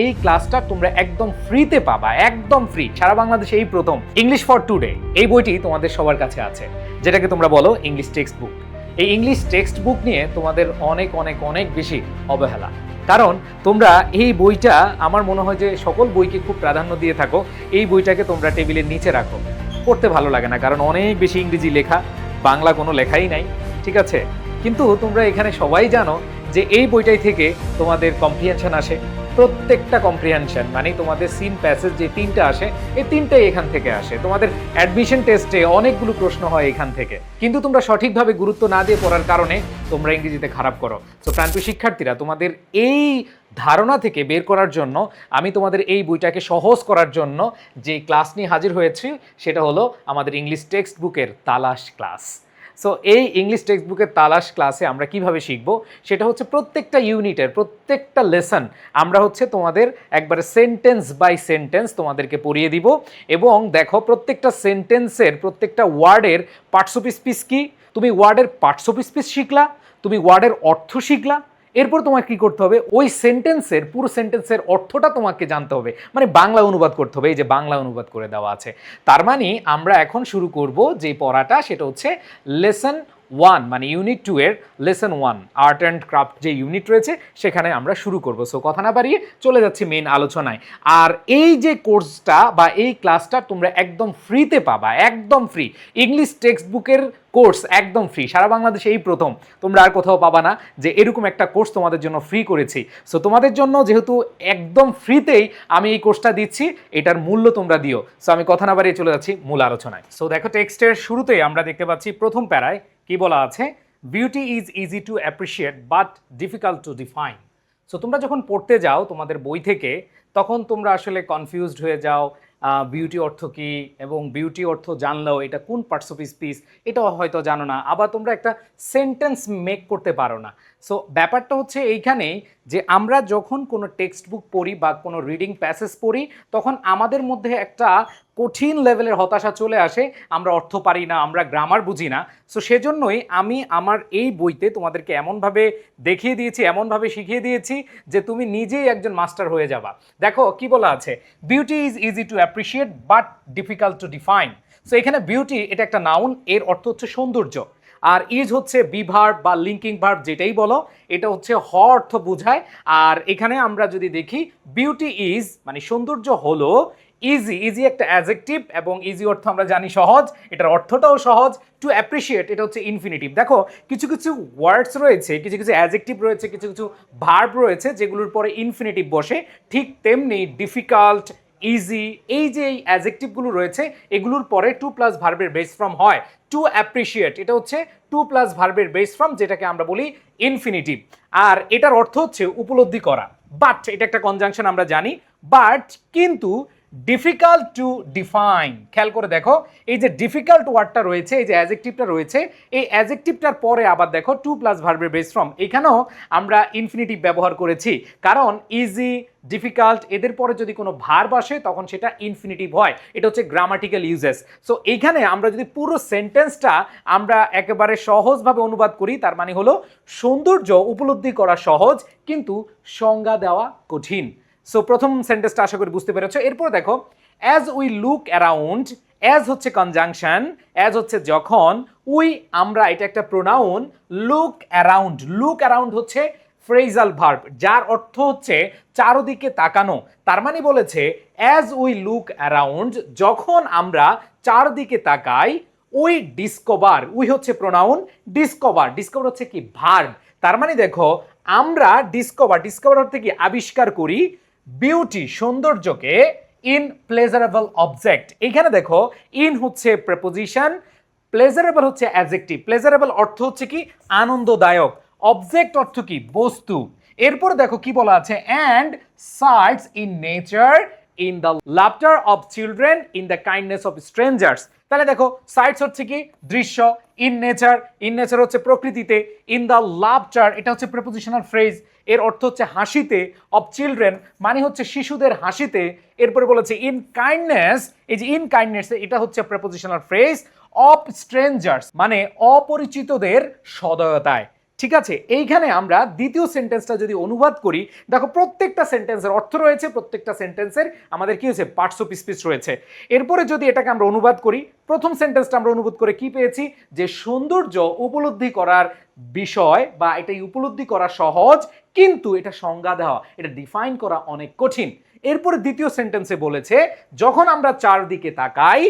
এই ক্লাসটা তোমরা একদম ফ্রিতে পাবা, একদম ফ্রি, সারা বাংলাদেশে এই প্রথম। ইংলিশ ফর টুডে এই বইটি তোমাদের সবার কাছে আছে, যেটাকে তোমরা বলো ইংলিশ টেক্সট বুক। এই ইংলিশ টেক্সট বুক নিয়ে তোমাদের অনেক অনেক অনেক বেশি অবহেলা, কারণ তোমরা এই বইটা, আমার মনে হয় যে সকল বইকে খুব প্রাধান্য দিয়ে থাকো, এই বইটাকে তোমরা টেবিলের নিচে রাখো। পড়তে ভালো লাগে না, কারণ অনেক বেশি ইংরেজি লেখা, বাংলা কোনো লেখাই নাই, ঠিক আছে? কিন্তু তোমরা এখানে সবাই জানো যে এই বইটাই থেকে তোমাদের কম্প্রিহেনশন আসে। প্রত্যেকটা কম্প্রিহেনশন মানে তোমাদের সিন প্যাসেজ যে তিনটা আসে, এই তিনটাই এখান থেকে আসে। তোমাদের অ্যাডমিশন টেস্টে অনেকগুলো প্রশ্ন হয় এখান থেকে, কিন্তু তোমরা সঠিকভাবে গুরুত্ব না দিয়ে পড়ার কারণে তোমরা ইংরেজিতে খারাপ করো। তো প্রান্তীয় শিক্ষার্থীরা, তোমাদের এই ধারণা থেকে বের করার জন্য আমি তোমাদের এই বইটাকে সহজ করার জন্য যে ক্লাস নিয়ে হাজির হয়েছি, সেটা হলো আমাদের ইংলিশ টেক্সট বুকের তালাশ ক্লাস। সো এই ইংলিশ টেক্সট বুকের তালাশ ক্লাসে আমরা কিভাবে শিখব, সেটা হচ্ছে প্রত্যেকটা ইউনিটের প্রত্যেকটা লেসন আমরা হচ্ছে তোমাদের একবারে সেন্টেন্স বাই সেন্টেন্স তোমাদেরকে পড়িয়ে দিব। এবং দেখো, প্রত্যেকটা সেন্টেন্সের প্রত্যেকটা ওয়ার্ডের পার্টস অফ স্পিচ কি, তুমি ওয়ার্ডের পার্টস অফ স্পিচ শিখলা, তুমি ওয়ার্ডের অর্থ শিখলা, এরপর তোমাকে কি করতে হবে, ওই সেন্টেন্সের পুরো সেন্টেন্সের অর্থটা তোমাকে জানতে হবে, মানে বাংলা অনুবাদ করতে হবে। এই যে বাংলা অনুবাদ করে দেওয়া আছে, তার মানে আমরা এখন শুরু করব যে পড়াটা, সেটা হচ্ছে লেসন 1 মানে ইউনিট 2 এর লেসন 1 আর্ট অ্যান্ড ক্রাফট যে ইউনিট রয়েছে সেখানে আমরা শুরু করব। সো কথা না বাড়িয়ে চলে যাচ্ছি মেন আলোচনায়। আর এই যে কোর্সটা বা এই ক্লাসটা তোমরা একদম ফ্রিতে পাবা, একদম ফ্রি। ইংলিশ টেক্সট বুকের কোর্স একদম ফ্রি, সারা বাংলাদেশে এই প্রথম। তোমরা আর কোথাও পাবা না যে এরকম একটা কোর্স তোমাদের জন্য ফ্রি করেছি। সো তোমাদের জন্য যেহেতু একদম ফ্রিতেই আমি এই কোর্সটা দিচ্ছি, এটার মূল্য তোমরা দিও। সো আমি কথা না বাড়িয়ে চলে যাচ্ছি মূল আলোচনায়। সো দেখো, টেক্সটের শুরুতেই আমরা দেখতে পাচ্ছি প্রথম প্যারায় কি বলা আছে, beauty is easy to appreciate but difficult to define. So তোমরা যখন পড়তে যাও তোমাদের বই থেকে, তখন তোমরা আসলে কনফিউজড হয়ে যাও বিউটি অর্থ কি, এবং বিউটি অর্থ জানলেও এটা কোন পার্টস অফ স্পিচ এটাও হয়তো জানো না, আবার তোমরা একটা সেন্টেন্স মেক করতে পারো না। সো ব্যাপারটা হচ্ছে এইখানেই যে আমরা যখন কোনো টেক্সট বুক পড়ি বা কোনো রিডিং প্যাসেজ পড়ি, তখন আমাদের মধ্যে একটা কঠিন লেভেলের হতাশা চলে আসে, আমরা অর্থ পারি না, আমরা গ্রামার বুঝি না। সো সেজন্যই আমি আমার এই বইতে তোমাদেরকে এমনভাবে দেখিয়ে দিয়েছি, এমনভাবে শিখিয়ে দিয়েছি যে তুমি নিজেই একজন মাস্টার হয়ে যাবা। দেখো কি বলা আছে, beauty is easy to appreciate but difficult to define. So এখানে বিউটি এটা একটা নাউন, এর অর্থ হচ্ছে সৌন্দর্য, আর ইজ হচ্ছে বি ভার্ব বা লিঙ্কিং ভার্ব যেটাই বলো, এটা হচ্ছে হ অর্থ বোঝায়। আর এখানে আমরা যদি দেখি, বিউটি ইজ মানে সৌন্দর্য হলো, ইজি, ইজি একটা অ্যাডজেক্টিভ, এবং ইজি অর্থ আমরা জানি সহজ, এটার অর্থটাও সহজ। টু অ্যাপ্রিসিয়েট এটা হচ্ছে ইনফিনিটিভ। দেখো, কিছু কিছু ওয়ার্ডস রয়েছে, কিছু কিছু অ্যাডজেক্টিভ রয়েছে, কিছু কিছু ভার্ব রয়েছে যেগুলোর পরে ইনফিনিটিভ বসে। ঠিক তেমনি ডিফিকাল্ট, ইজি, এই যে এই অ্যাডজেক্টিভগুলো রয়েছে, এগুলোর পরে টু প্লাস ভার্বের বেস ফর্ম হয়। টু অ্যাপ্রিসিয়েট এটা হচ্ছে টু প্লাস ভার্বের বেস ফর্ম, যেটাকে আমরা বলি ইনফিনিটিভ। আর এটার অর্থ হচ্ছে উপলব্ধি করা। বাট এটা একটা কনজাংশন আমরা জানি, বাট কিন্তু ডিফিকাল্ট টু ডিফাইন। খেয়াল করে দেখো, এই যে ডিফিকাল্ট ওয়ার্ডটা রয়েছে, এই যে অ্যাডজেক্টিভটা রয়েছে, এই অ্যাডজেক্টিভটার পরে আবার দেখো টু প্লাস ভার্বের বেস ফর্ম, এখানেও আমরা ইনফিনিটিভ ব্যবহার করেছি, কারণ ইজি, ডিফিকাল্ট এদের পরে যদি কোনো ভার্ব আসে তখন সেটা ইনফিনিটিভ হয়। এটা হচ্ছে গ্রামাটিক্যাল ইউজেস। সো এইখানে আমরা যদি পুরো সেন্টেন্সটা আমরা একেবারে সহজভাবে অনুবাদ করি, তার মানে হলো সৌন্দর্য উপলব্ধি করা সহজ, কিন্তু সংজ্ঞা দেওয়া কঠিন। সো প্রথম সেন্টেন্সটা আশা করি বুঝতে পেরেছো। এরপর দেখো, as we look around, as হচ্ছে কনজাংশন, অ্যাজ হচ্ছে যখন, উই আমরা এটা একটা pronoun, look around, look around হচ্ছে ফ্রেজাল ভার্ব, যার অর্থ হচ্ছে চারদিকে তাকানো। তার মানে বলেছে অ্যাজ উই লুক অ্যারাউন্ড, যখন আমরা চারদিকে তাকাই, উই ডিসকভার, উই হচ্ছে প্রোনাউন, ডিসকভার, ডিসকভার হচ্ছে কি ভার্ব। তার মানে দেখো, আমরা ডিসকভার, ডিসকভার অর্থে কি আবিষ্কার করি, বিউটি সৌন্দর্যকে, ইন প্লেজারেবল অবজেক্ট। এইখানে দেখো, ইন হচ্ছে প্রেপোজিশন, প্লেজারেবল হচ্ছে অ্যাডজেক্টিভ। প্লেজারেবল অর্থ হচ্ছে কি আনন্দদায়ক, অবজেক্ট অর্থ কি বস্তু। এরপর দেখো কি বলা আছে, and sites in nature, in the laughter of children, in the kindness of strangers. তাহলে দেখো, সাইটস হচ্ছে কি দৃশ্য, ইন নেচার, ইন নেচার হচ্ছে প্রকৃতিতে, ইন দ্য লাফটার এটা হচ্ছে প্রেপোজিশনাল ফ্রেজ, এর অর্থ হচ্ছে হাসিতে, অফ চিলড্রেন মানে হচ্ছে শিশুদের হাসিতে। এরপরে বলেছে ইন কাইন্ডনেস, এই যে ইন কাইন্ডনেস এটা হচ্ছে প্রেপোজিশনাল ফ্রেজ, অফ স্ট্রেঞ্জার্স মানে অপরিচিতদের সদয়তায়। ঠিক আছে, এইখানে আমরা দ্বিতীয় সেন্টেন্সটা যদি অনুবাদ করি, দেখো প্রত্যেকটা সেন্টেন্সের অর্থ রয়েছে, প্রত্যেকটা সেন্টেন্সের আমাদের কি হয়েছে পার্টস অফ স্পিচ রয়েছে। এরপরে যদি এটাকে আমরা অনুবাদ করি, প্রথম সেন্টেন্সটা আমরা অনুবাদ করে কি পেয়েছি, যে সৌন্দর্য উপলব্ধি করার বিষয় বা এটাই উপলব্ধি করা সহজ, কিন্তু এটা সংজ্ঞা দেওয়া, এটা ডিফাইন করা অনেক কঠিন। এরপরে দ্বিতীয় সেন্টেন্সে বলেছে যখন আমরা চারদিকে তাকাই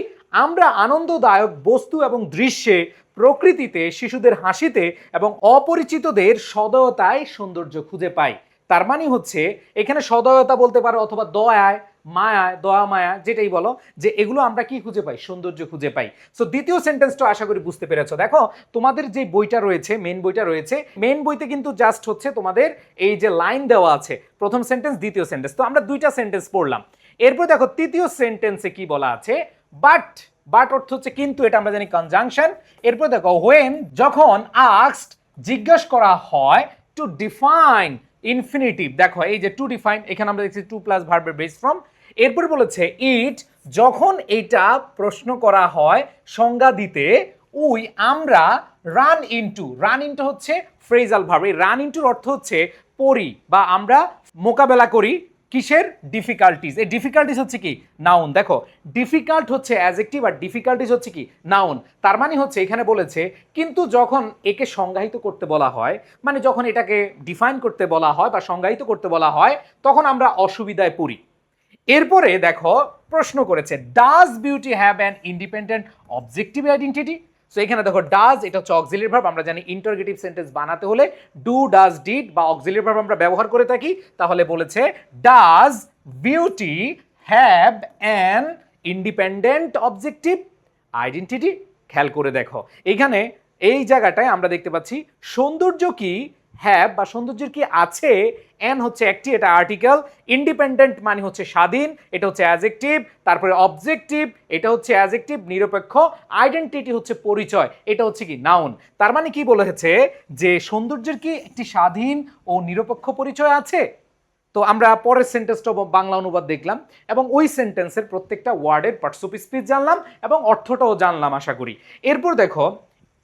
আমরা আনন্দদায়ক বস্তু এবং দৃশ্যে, প্রকৃতিতে, শিশুদের হাসিতে এবং অপরিচিতদের সদয়তায় সৌন্দর্য খুঁজে পাই। তার মানে হচ্ছে এখানে সদয়তা বলতে পারো অথবা দয়ায়, মায়ায়, দয়া মায়া যেটাই বলো, যে এগুলো আমরা কি খুঁজে পাই, সৌন্দর্য খুঁজে পাই। সো দ্বিতীয় সেন্টেন্সটা আশা করি বুঝতে পেরেছো। দেখো তোমাদের যে বইটা রয়েছে, মেন বইটা রয়েছে, মেন বইতে কিন্তু জাস্ট হচ্ছে তোমাদের এই যে লাইন দেওয়া আছে, প্রথম সেন্টেন্স দ্বিতীয় সেন্টেন্স, তো আমরা দুইটা সেন্টেন্স পড়লাম। এরপর দেখো তৃতীয় সেন্টেন্সে কি বলা আছে, বাট, বাট অর্থ হচ্ছে কিন্তু, এটা আমরা জানি কনজাংশন। এরপর দেখো হোয়েন, যখন, আস্কড জিজ্ঞাসা করা হয়, টু ডিফাইন ইনফিনিটিভ, দেখো এই যে টু ডিফাইন, এখানে আমরা দেখছি টু প্লাস ভার্বের বেস ফর্ম। এরপর বলেছে ইট, যখন এটা প্রশ্ন করা হয় সংজ্ঞা দিতে, উই আমরা, রান ইনটু, রান ইনটু হচ্ছে ফ্রেজাল ভার্ব, এই রান ইনটুর অর্থ হচ্ছে পড়ি বা আমরা মোকাবেলা করি কিসের, ডিফিকাল্টিজ। এই ডিফিকাল্টিজ হচ্ছে কি নাউন, দেখো ডিফিকাল্ট হচ্ছে অ্যাডজেক্টিভ আর ডিফিকাল্টিজ হচ্ছে কি নাউন। তার মানে হচ্ছে এখানে বলেছে কিন্তু যখন একে সংজ্ঞায়িত করতে বলা হয়, মানে যখন এটাকে ডিফাইন করতে বলা হয় বা সংজ্ঞায়িত করতে বলা হয়, তখন আমরা অসুবিধায় পড়ি। এরপরে দেখো প্রশ্ন করেছে, does beauty have an independent objective identity. So এখানে দেখো ডাজ, এটা হচ্ছে অক্সিলিয়ারি ভার্ব, আমরা জানি ইন্টারোগেটিভ সেন্টেন্স বানাতে হলে ডু, ডাজ, ডিড বা অক্সিলিয়ারি ভার্ব আমরা ব্যবহার করে থাকি। তাহলে বলেছে does beauty have an independent objective identity. খেয়াল করে দেখো এখানে এই জায়গাটায় আমরা দেখতে পাচ্ছি সৌন্দর্য কি হ্যাভ বা সৌন্দর্যের কি আছে, এন হচ্ছে একটি, এটা আর্টিকেল, ইন্ডিপেন্ডেন্ট মানে হচ্ছে স্বাধীন, এটা হচ্ছে অ্যাডজেক্টিভ, তারপরে অবজেক্টিভ, এটা হচ্ছে অ্যাডজেক্টিভ নিরপেক্ষ, আইডেন্টিটি হচ্ছে পরিচয়, এটা হচ্ছে কি নাউন। তার মানে কি বলেছে যে সৌন্দর্যের কি একটি স্বাধীন ও নিরপেক্ষ পরিচয় আছে। তো আমরা পরের সেন্টেন্সটা বাংলা অনুবাদ দেখলাম এবং ওই সেন্টেন্সের প্রত্যেকটা ওয়ার্ডের পার্টস অফ স্পিচ জানলাম এবং অর্থটাও জানলাম আশা করি। এরপর দেখো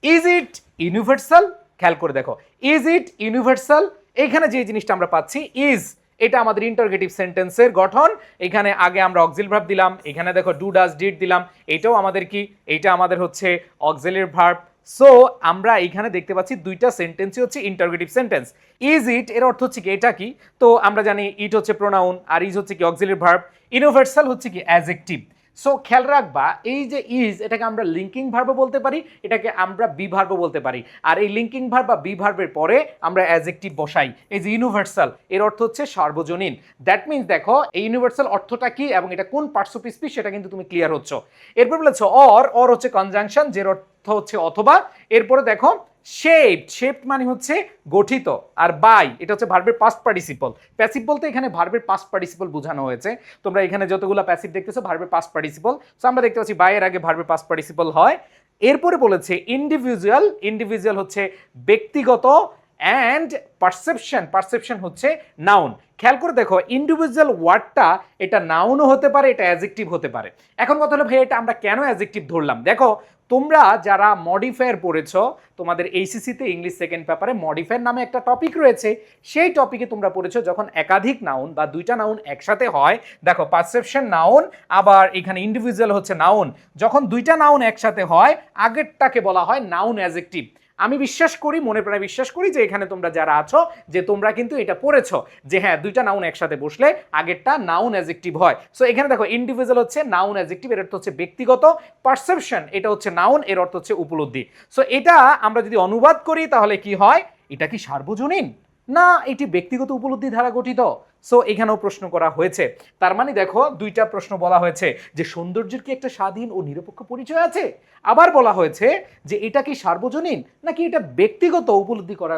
ইজ ইট ইউনিভার্সাল, খেয়াল করে দেখো ইজ ইট ইউনিভার্সাল, এখানে যে জিনিসটা আমরা পাচ্ছি ইজ, এটা আমাদের ইন্টারোগেটিভ সেন্টেন্সের গঠন। এখানে আগে আমরা অক্সিলারি ভার্ব দিলাম, এখানে দেখো ডু, ডাজ, ডিড দিলাম, এটাও আমাদের কি, এটা আমাদের হচ্ছে অক্সিলারি ভার্ব। সো আমরা এখানে দেখতে পাচ্ছি দুইটা সেন্টেন্সই হচ্ছে ইন্টারোগেটিভ সেন্টেন্স। ইজ ইট এর অর্থ হচ্ছে কি এটা কি, তো আমরা জানি ইট হচ্ছে প্রোনাউন আর ইজ হচ্ছে কি অক্সিলারি ভার্ব, ইউনিভার্সাল হচ্ছে কি অ্যাডজেক্টিভ। সো খেয়াল রাখবা এই যে ইজ, এটাকে আমরা লিঙ্কিং ভার্বও বলতে পারি, এটাকে আমরা বি ভার্বও বলতে পারি, আর এই লিঙ্কিং ভার্ব বা বি ভার্বের পরে আমরা অ্যাডজেক্টিভ বসাই। এই যে ইউনিভার্সাল এর অর্থ হচ্ছে সার্বজনীন। দ্যাট মিনস দেখো এই ইউনিভার্সাল অর্থটা কি এবং এটা কোন পার্টস অফ স্পিচ সেটা কিন্তু তুমি ক্লিয়ার হচ্ছ। এরপর বলেছো অর হচ্ছে কনজাংশন, যের অর্থ হচ্ছে অথবা। এরপরে দেখো শেপড, শেপড মানে হচ্ছে গঠিত, আর বাই এটা হচ্ছে ভার্বের পাস্ট পার্টিসিপল। প্যাসিভ বলতে এখানে ভার্বের পাস্ট পার্টিসিপল বোঝানো হয়েছে। তোমরা এখানে যতগুলো প্যাসিভ দেখতেছো ভার্বের পাস্ট পার্টিসিপল, সো আমরা দেখতে পাচ্ছি বাই এর আগে ভার্বের পাস্ট পার্টিসিপল হয়। এরপরে বলেছে ইন্ডিভিজুয়াল, ইন্ডিভিজুয়াল হচ্ছে ব্যক্তিগত, অ্যান্ড পারসেপশন, পারসেপশন হচ্ছে নাউন। খেয়াল করে দেখো ইন্ডিভিজুয়াল ওয়ার্ডটা এটা নাউনও হতে পারে, এটা অ্যাডজেক্টিভ হতে পারে। এখন কথা হলো ভাই এটা আমরা কেন অ্যাডজেক্টিভ ধরলাম, দেখো তোমরা যারা মডিফায়ার পড়েছো তোমাদের এইচএসসিতে ইংলিশ সেকেন্ড পেপারে মডিফায়ার নামে একটা টপিক রয়েছে, সেই টপিকে তোমরা পড়েছো যখন একাধিক নাউন বা দুইটা নাউন একসাথে হয়, দেখো পারসেপশন নাউন আবার এখানে ইন্ডিভিজুয়াল হচ্ছে নাউন, যখন দুইটা নাউন একসাথে হয় আগেরটাকে বলা হয় নাউন অ্যাডজেক্টিভ। আমি বিশ্বাস করি, মনে প্রায় বিশ্বাস করি যে এখানে তোমরা যারা আছো যে তোমরা কিন্তু এটা পড়েছো যে হ্যাঁ দুইটা নাউন একসাথে বসলে আগেরটা নাউন অ্যাডজেক্টিভ হয়। সো এখানে দেখো ইন্ডিভিজুয়াল হচ্ছে নাউন অ্যাডজেক্টিভ, এর অর্থ হচ্ছে ব্যক্তিগত, পারসেপশন এটা হচ্ছে নাউন, এর অর্থ হচ্ছে উপলব্ধি। সো এটা আমরা যদি অনুবাদ করি তাহলে কি হয়, এটা কি সার্বজনীন না এটি ব্যক্তিগত উপলব্ধি দ্বারা গঠিত। সো এখানেও প্রশ্ন করা হয়েছে। তার মানে দেখো দুইটা প্রশ্ন বলা হয়েছে যে সৌন্দর্যের কি একটা স্বাধীন ও নিরপেক্ষ পরিচয় আছে, আবার বলা হয়েছে যে এটা কি সার্বজনীন নাকি এটা ব্যক্তিগত উপলব্ধি করা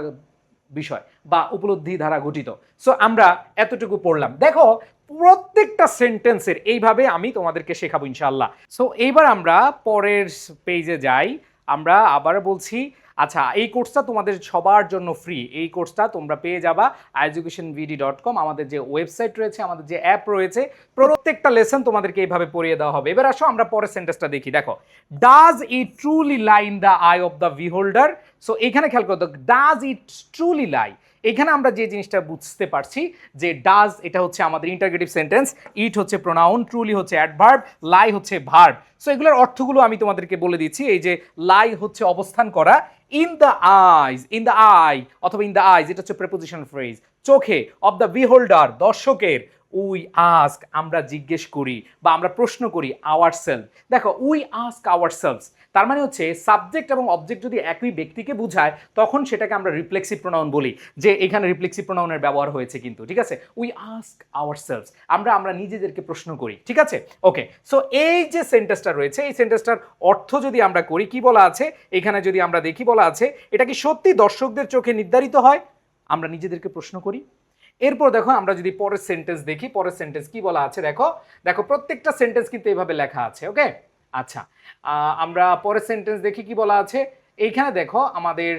বিষয় বা উপলব্ধি দ্বারা গঠিত। সো আমরা এতটুকু পড়লাম। দেখো প্রত্যেকটা সেন্টেন্সের এইভাবে আমি তোমাদেরকে শেখাবো ইনশাআল্লাহ। সো এইবার আমরা পরের পেজে যাই। আমরা আবার বলছি আচ্ছা, এই কোর্সটা তোমাদের সবার জন্য ফ্রি। এই কোর্সটা তোমরা পেয়ে যাবা educationvd.com, আমাদের যে ওয়েবসাইট রয়েছে, আমাদের যে অ্যাপ রয়েছে, প্রত্যেকটা লেসন তোমাদেরকে এইভাবে পড়িয়ে দেওয়া হবে। এবার আসো আমরা পরের সেন্টেন্সটা দেখি। দেখো, does it truly lie in the I of the বিহোল্ডার। So এখানে খেয়াল করো, ডাজ ইট ট্রুলি লাই, এখানে আমরা যে জিনিসটা বুঝতে পারছি যে ডাজ এটা হচ্ছে আমাদের ইন্টারগেটিভ সেন্টেন্স, ইট হচ্ছে প্রোনাউন, ট্রুলি হচ্ছে অ্যাডভার্ব, লাই হচ্ছে ভার্ব। সো এগুলোর অর্থগুলো আমি তোমাদেরকে বলে দিচ্ছি। এই যে লাই হচ্ছে অবস্থান করা, in the eyes, in the I অথবা ইন দ্য আইজ এটা হচ্ছে প্রেপোজিশন ফ্রেজ, চোখে, অফ দ্য বিহোল্ডার দর্শকের, উই আস্ক আমরা জিজ্ঞেস করি বা আমরা প্রশ্ন করি, আওয়ার সেলফ। দেখো, উই আস্ক আওয়ার সেলফস, তার মানে হচ্ছে সাবজেক্ট এবং অবজেক্ট যদি একই ব্যক্তিকে বোঝায় তখন সেটাকে আমরা রিফ্লেক্সিভ প্রোনাউন বলি, যে এখানে রিফ্লেক্সিভ প্রোনাউনের ব্যবহার হয়েছে কিন্তু, ঠিক আছে। উই আস্ক আওয়ার সেলফস, আমরা নিজেদেরকে প্রশ্ন করি, ঠিক আছে। ওকে, সো এই যে সেন্টেন্সটা রয়েছে, এই সেন্টেন্সটার অর্থ যদি আমরা করি, কি বলা আছে এখানে যদি আমরা দেখি, বলা আছে এটা কি সত্যি দর্শকদের চোখে নির্ধারিত হয়, আমরা নিজেদেরকে প্রশ্ন করি। এরপর দেখো আমরা যদি পরের সেন্টেন্স দেখি, পরের সেন্টেন্স কি বলা আছে, দেখো দেখো প্রত্যেকটা সেন্টেন্স কিন্তু এইভাবে লেখা আছে। ওকে, আচ্ছা, আমরা পরের সেন্টেন্স দেখি কি বলা আছে। এইখানে দেখো আমাদের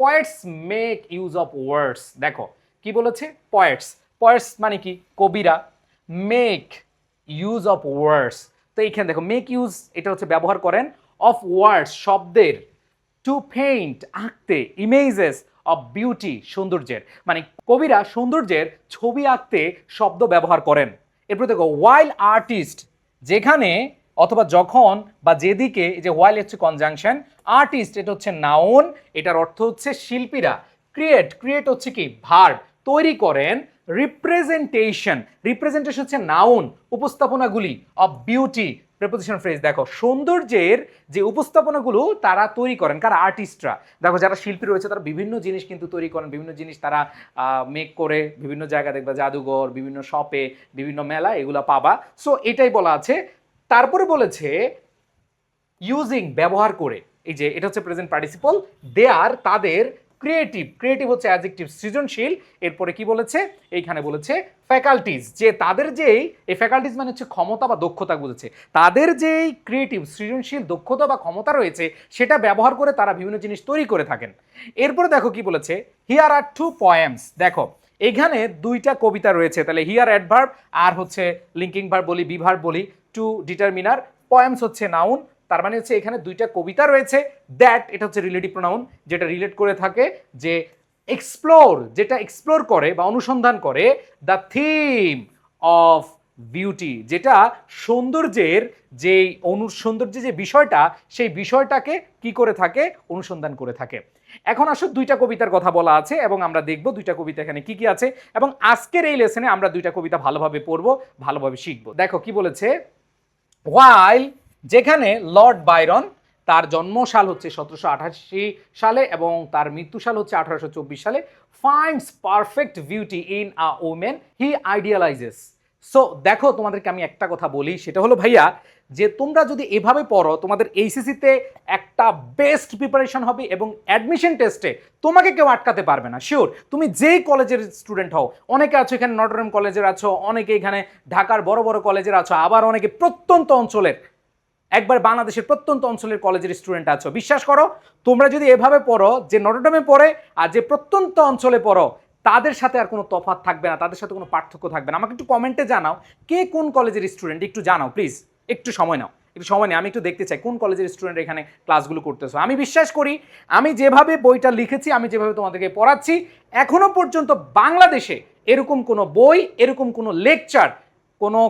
poet's make use of words. দেখো কি বলেছে, পয়েটস, পয়েটস মানে কি, কবিরা, মেক ইউজ অফ ওয়ার্ডস। তো এইখানে দেখো মেক ইউজ এটা হচ্ছে ব্যবহার করেন, অফ ওয়ার্ডস শব্দের, টু পেইন্ট আঁকতে, ইমেজেস অফ বিউটি সৌন্দর্যের, মানে কবিরা সৌন্দর্যের ছবি আঁকতে শব্দ ব্যবহার করেন। এরপর দেখো ওয়াইল আর্টিস্ট, যেখানে অথবা যখন বা যেদিকে, যে ওয়াইল হচ্ছে কনজাংশন, আর্টিস্ট এটা হচ্ছে নাউন, এটার অর্থ হচ্ছে শিল্পীরা, ক্রিয়েট, ক্রিয়েট হচ্ছে কি ভার্ব, তৈরি করেন, রিপ্রেজেন্টেশন, রিপ্রেজেন্টেশন হচ্ছে নাউন, উপস্থাপনাগুলি, অফ বিউটি প্রেপোজিশন ফ্রেজ। দেখো সৌন্দর্যের যে উপস্থাপনাগুলো তারা তৈরি করেন, কারা, আর্টিস্টরা। দেখো যারা শিল্পী রয়েছে তারা বিভিন্ন জিনিস কিন্তু তৈরি করেন, বিভিন্ন জিনিস তারা মেক করে বিভিন্ন জায়গায় দেখবা, জাদুঘর, বিভিন্ন শপে, বিভিন্ন মেলা, এগুলো পাবা। সো এটাই বলা আছে। তারপরে বলেছে ইউজিং ব্যবহার করে, এই যে এটা হচ্ছে প্রেজেন্ট পার্টিসিপল, দে আর তাদের, ক্রিয়েটিভ, ক্রিয়েটিভ হচ্ছে অ্যাডজেক্টিভ সৃজনশীল। এরপরে কি বলেছে, এইখানে বলেছে ফ্যাকাল্টিজ, যে তাদের যেই, এই ফ্যাকাল্টিজ মানে হচ্ছে ক্ষমতা বা দক্ষতা বুঝেছে, তাদের যেই ক্রিয়েটিভ সৃজনশীল দক্ষতা বা ক্ষমতা রয়েছে সেটা ব্যবহার করে তারা বিভিন্ন জিনিস তৈরি করে থাকেন। এরপরে দেখো কি বলেছে, হিয়ার আর টু পয়েমস। দেখো এখানে দুইটা কবিতা রয়েছে, তাহলে হিয়ার অ্যাডভার্ব আর হচ্ছে লিঙ্কিং ভার্ব বলি, বিভার্ব বলি, টু ডিটারমিনার, পয়েমস হচ্ছে নাউন, তার মানে হচ্ছে এখানে দুইটা কবিতা রয়েছে। দ্যাট এটা হচ্ছে রিলেটিভ প্রোনাউন, যেটা রিলেট করে থাকে, যে এক্সপ্লোর, যেটা এক্সপ্লোর করে বা অনুসন্ধান করে, দ্য থিম অফ বিউটি, যেটা সৌন্দর্যের যেই সৌন্দর্যের যে বিষয়টা, সেই বিষয়টাকে কি করে থাকে, অনুসন্ধান করে থাকে। এখন আসো দুইটা কবিতার কথা বলা আছে এবং আমরা দেখব দুইটা কবিতা এখানে কি কি আছে, এবং আজকের এই লেসনে আমরা দুইটা কবিতা ভালোভাবে পড়বো, ভালোভাবে শিখবো। দেখো কি বলেছে, ওয়াইল, যেখানে লর্ড বাইরন, তার জন্মসাল হচ্ছে 1788 সালে এবং তার মৃত্যুসাল হচ্ছে 1824 সালে, finds perfect beauty in a woman he idealises. So দেখো তোমাদেরকে আমি একটা কথা বলি, সেটা হলো ভাইয়া, যে তোমরা যদি এভাবে পড়ো তোমাদের এইচএসসিতে একটা বেস্ট প্রিপারেশন হবে এবং অ্যাডমিশন টেস্টে তোমাকে কেউ আটকাতে পারবে না। শিওর, তুমি যেই কলেজের স্টুডেন্ট হও, অনেকে আছো এখানে নটরডেম কলেজের আছো, অনেকে এখানে ঢাকার বড় বড় কলেজের আছো, আবার অনেকে প্রত্যন্ত অঞ্চলের, একবার বাংলাদেশের প্রত্যন্ত অঞ্চলের কলেজের স্টুডেন্ট আছো। বিশ্বাস করো, তোমরা যদি এভাবে পড়ো, যে নটরডেমে পড়ে আর যে প্রত্যন্ত অঞ্চলে পড়ো, তাদের সাথে আর কোনো তফাৎ থাকবে না, তাদের সাথে কোনো পার্থক্য থাকবে না। আমাকে একটু কমেন্টে জানাও কে কোন কলেজের স্টুডেন্ট, একটু জানাও প্লিজ, একটু সময় নাও, একটু সময় নেই, আমি একটু দেখতে চাই কোন কলেজের স্টুডেন্ট এখানে ক্লাসগুলো করতেছো। আমি বিশ্বাস করি আমি যেভাবে বইটা লিখেছি, আমি যেভাবে তোমাদেরকে পড়াচ্ছি, এখনো পর্যন্ত বাংলাদেশে এরকম কোনো বই, এরকম কোনো লেকচার, কোনো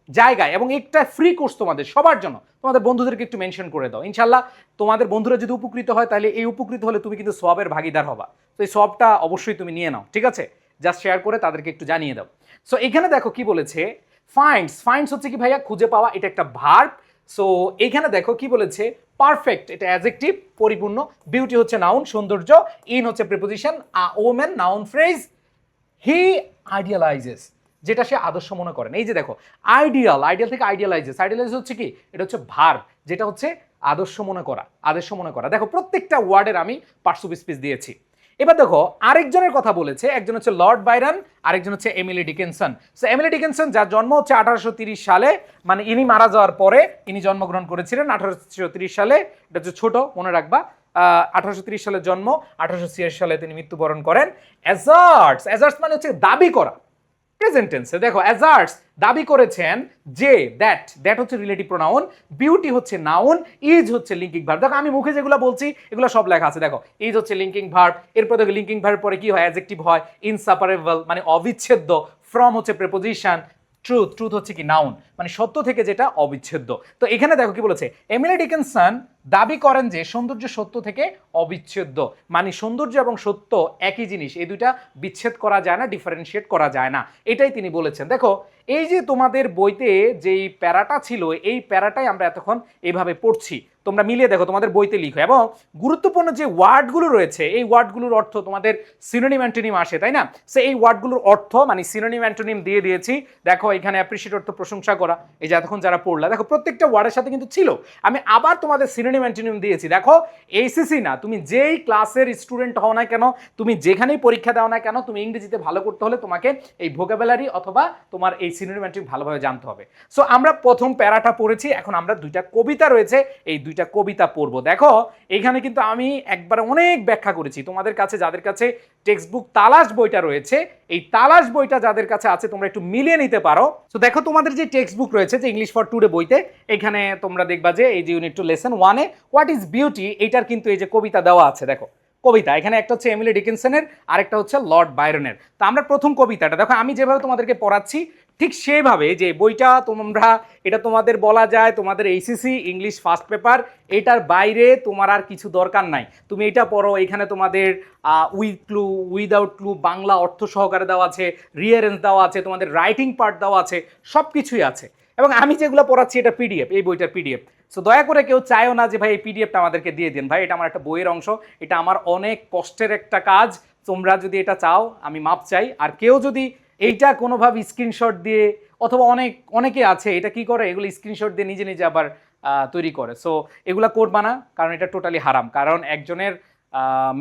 জায়গায়, এবং একটা ফ্রি কোর্স তোমাদের সবার জন্য, তোমাদের বন্ধুদেরকে একটু মেনশন করে দাও। ইনশাল্লাহ তোমাদের বন্ধুরা যদি উপকৃত হয়, তাহলে এই উপকৃত হলে তুমি কিন্তু সওয়াবের ভাগিদার হবা। তো এই সওয়াবটা অবশ্যই তুমি নিয়ে নাও, ঠিক আছে, জাস্ট শেয়ার করে তাদেরকে একটু জানিয়ে দাও। সো এখানে দেখো কি বলেছে, ফাইন্ডস, ফাইন্ডস হচ্ছে কি ভাইয়া, খুঁজে পাওয়া, এটা একটা ভার্ব। সো এইখানে দেখো কি বলেছে, পারফেক্ট এটা অ্যাডজেক্টিভ পরিপূর্ণ, বিউটি হচ্ছে নাউন সৌন্দর্য, ইন হচ্ছে প্রিপোজিশন, আ ওমেন নাউন ফ্রেজ, হি আইডিয়ালাইজেস যেটা সে আদর্শ মনে করেন। এই যে দেখো আইডিয়াল, আইডিয়াল থেকে আইডিয়ালাইজেস, আইডিয়ালাইজেস হচ্ছে কি, এটা হচ্ছে ভার্ব, যেটা হচ্ছে আদর্শ মনে করা, আদর্শ মনে করা। দেখো প্রত্যেকটা ওয়ার্ডের আমি পার্টস অফ স্পিচ দিয়েছি। এবার দেখো আরেকজনের কথা বলেছে, একজন হচ্ছে লর্ড বাইরন, আরেকজন হচ্ছে Emily Dickinson. So Emily Dickinson যার জন্ম হচ্ছে 1830 সালে, মানে ইনি মারা যাওয়ার পরে ইনি জন্মগ্রহণ করেছিলেন 1830 সালে, এটা হচ্ছে ছোট, মনে রাখবা। 1830 সালে জন্ম, 1886 সালে তিনি মৃত্যুবরণ করেন। অ্যাজার্টস মানে হচ্ছে দাবি করা, প্রেজেন্ট টেন্সে দেখো অ্যাজার্টস দাবি করেছেন যে দ্যাট হচ্ছে রিলেটিভ প্রোনাউন, বিউটি হচ্ছে নাউন, ইজ হচ্ছে লিঙ্কিং ভার্ব। দেখো আমি মুখে যেগুলো বলছি এগুলো সব লেখা আছে, দেখো ইজ হচ্ছে লিঙ্কিং ভার্ব, এরপর দেখো লিঙ্কিং ভার্ব পরে কি হয়, অ্যাডজেক্টিভ হয়, ইনসাপারেবল মানে অবিচ্ছেদ্য, ফ্রম হচ্ছে প্রিপোজিশন, ট্রুথ হচ্ছে কি নাউন মানে সত্য থেকে যেটা অবিচ্ছেদ্য। তো এখানে দেখো কি বলেছে, এমিলি ডিকিনসন দাবি করেন যে সৌন্দর্য সত্য থেকে অবিচ্ছেদ্য, মানে সৌন্দর্য এবং সত্য একই জিনিস, এই দুইটা বিচ্ছেদ করা যায় না, ডিফারেন্সিয়েট করা যায় না, এটাই তিনি বলেছেন। দেখো এই যে তোমাদের বইতে যেই প্যারাটা ছিল, এই প্যারাটাই আমরা এতক্ষণ এইভাবে পড়ছি, তোমরা মিলিয়ে দেখো তোমাদের বইতে লিখো। এবং গুরুত্বপূর্ণ যে ওয়ার্ডগুলো রয়েছে এই ওয়ার্ডগুলোর অর্থ তোমাদের সিনোনিম অ্যান্টোনিম আসে, তাই না? সো এই ওয়ার্ডগুলোর অর্থ মানে সিনোনিম অ্যান্টোনিম দিয়ে দিয়েছি। দেখো এখানে অ্যাপ্রিশিয়েট অর্থ প্রশংসা করা, এই যে এতক্ষণ যারা পড়লা দেখো প্রত্যেকটা ওয়ার্ডের সাথে কিন্তু ছিল। আমি আবার তোমাদের সিনোনিম অ্যান্টোনিম দিয়েছি। দেখো এইচএসসি না, তুমি যেই ক্লাসের স্টুডেন্ট হও না কেন, তুমি যেখানেই পরীক্ষা দাও না কেন, তুমি ইংরেজিতে ভালো করতে হলে তোমাকে এই ভোকাবুলারি অথবা তোমার এই সিনোনিম অ্যান্টোনিম ভালোভাবে জানতে হবে। সো আমরা প্রথম প্যারাটা পড়েছি, এখন আমরা দুইটা কবিতা রয়েছে, এই দুইটা কবিতা পড়বো। দেখো এখানে কিন্তু আমি একবার অনেক ব্যাখ্যা করেছি তোমাদের কাছে, যাদের কাছে টেক্সট বুক তালাশ বইটা রয়েছে, এই তালাশ বইটা যাদের কাছে আছে তোমরা একটু মিলিয়ে নিতে পারো। তো দেখো তোমাদের যে টেক্সট বুক রয়েছে যে ইংলিশ ফর টুডে বইতে, এখানে তোমরা দেখবা যে এই যে ইউনিট টু লেসন 1 এ হোয়াট ইজ বিউটি, এইটার কিন্তু এই যে কবিতা দেওয়া আছে। দেখো কবিতা এখানে একটা হচ্ছে এমিলি ডিকিনসনের, আরেকটা হচ্ছে লর্ড বায়রনের। তো আমরা প্রথম কবিতাটা দেখো, আমি যেভাবে তোমাদেরকে পড়াচ্ছি ঠিক সেভাবে যে বইটা তোমরা, এটা তোমাদের বলা যায় তোমাদের এইচএসসি ইংলিশ ফার্স্ট পেপার, এটার বাইরে তোমার আর কিছু দরকার নাই, তুমি এটা পড়ো। এখানে তোমাদের with clue without clue Bangla অর্থ সহকারে দেওয়া আছে, রিয়ারেন্স দেওয়া আছে, তোমাদের রাইটিং পার্ট দেওয়া আছে, সব কিছুই আছে। এবং আমি যেগুলো পড়াচ্ছি এটা পিডিএফ, এই বইটার পিডিএফ। সো দয়া করে কেউ চায়ও না যে ভাই এই পিডিএফটা আমাদেরকে দিয়ে দিন, ভাই এটা আমার একটা বইয়ের অংশ, এটা আমার অনেক কষ্টের একটা কাজ, তোমরা যদি এটা চাও আমি মাপ চাই। আর কেউ যদি এইটা কোনোভাবে স্ক্রিনশট দিয়ে, অথবা অনেকে আছে এটা কি করে, এগুলো স্ক্রিনশট দিয়ে নিজে নিজে আবার তৈরি করে, সো এগুলা করবা না, কারণ এটা টোটালি হারাম। কারণ একজনের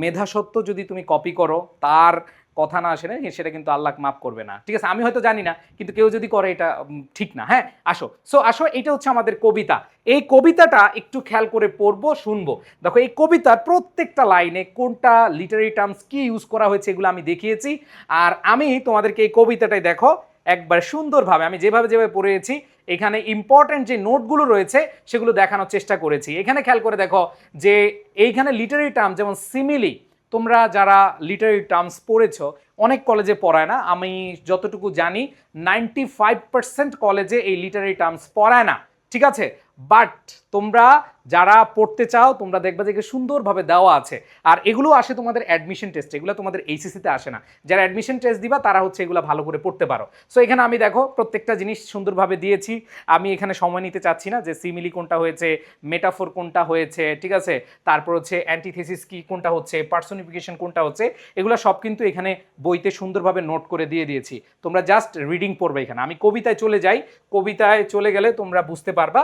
মেধাসত্ব যদি তুমি কপি করো, তার কথা না আসে না, সেটা কিন্তু আল্লাহ মাফ করবে না, ঠিক আছে? আমি হয়তো জানি না, কিন্তু কেউ যদি করে এটা ঠিক না। হ্যাঁ আসো এটা হচ্ছে আমাদের কবিতা। এই কবিতাটা একটু খেয়াল করে পড়বো, শুনবো। দেখো এই কবিতার প্রত্যেকটা লাইনে কোনটা লিটারি টার্মস কি ইউজ করা হয়েছে এগুলো আমি দেখিয়েছি। আর আমি তোমাদেরকে এই কবিতাটাই দেখো একবার সুন্দরভাবে আমি যেভাবে পড়েছি, এখানে ইম্পর্টেন্ট যে নোটগুলো রয়েছে সেগুলো দেখানোর চেষ্টা করেছি। এখানে খেয়াল করে দেখো যে এইখানে লিটারি টার্ম যেমন সিমিলি, তোমরা যারা লিটারি টার্মস পড়েছো, অনেক কলেজে পড়ায় না, আমি যতটুকু জানি 95% কলেজে এই লিটারি টার্মস পড়ায় না, ঠিক আছে? বাট তোমরা যারা পড়তে চাও তোমরা দেখবে যে সুন্দরভাবে দেওয়া আছে। আর এগুলো আসে তোমাদের অ্যাডমিশন টেস্ট, এগুলো তোমাদের এইচএসসিতে আসে না। যারা অ্যাডমিশন টেস্ট দিবা তারা হচ্ছে এগুলো ভালো করে পড়তে পারো। সো এখানে আমি দেখো প্রত্যেকটা জিনিস সুন্দরভাবে দিয়েছি। আমি এখানে সময় নিতে চাচ্ছি না যে সিমিলি কোনটা হয়েছে, মেটাফোর কোনটা হয়েছে, ঠিক আছে, তারপর হচ্ছে অ্যান্টিথেসিস কি কোনটা হচ্ছে, পার্সোনিফিকেশন কোনটা হচ্ছে, এগুলো সব কিন্তু এখানে বইতে সুন্দরভাবে নোট করে দিয়ে দিয়েছি। তোমরা জাস্ট রিডিং পড়বে। এখানে আমি কবিতায় চলে যাই, কবিতায় চলে গেলে তোমরা বুঝতে পারবা।